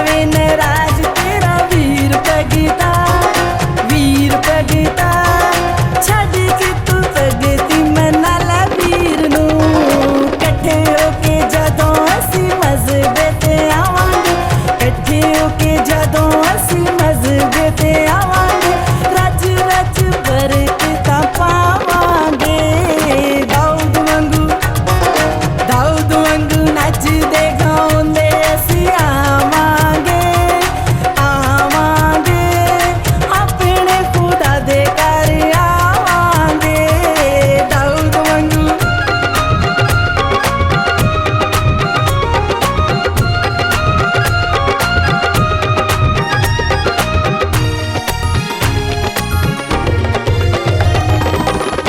जावे नाराज तेरा वीर भगता छड्ड के तू भगती मना ला वीर नू कट्ठे होके जदों असीं मज़बे ते आवांगे कट्ठे होके जदों असीं मज़बे ते आवांगे रज रज बरकतां पावांगे दाऊद वांगू नचदे गाउंदे असीं आवांगे अपने खुदा दे घर आवांगे दाऊद वांगू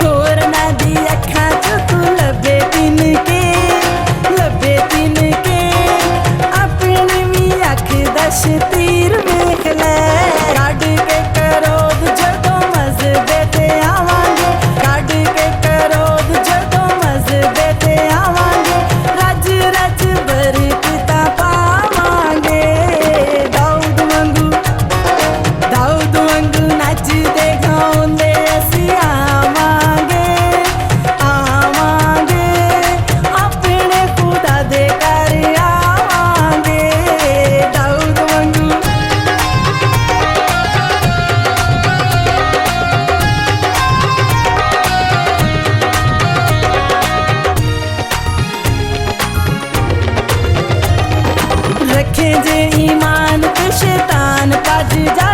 होरना दी अखां च तू लभे तिनके अपनी भी अख दस तीर वेख लै कढ के करोध जदों मज़बे ते आवांगे कढ के करोध जदों मज़बे ते आवांगे रज रज बरकतां पावांगे दाऊद वांगू नचदे गाउंदे असीं आवांगे अपने खुदा दे घर आवांगे दाऊद वांगू रखे जे ईमान ते शैतान भज जा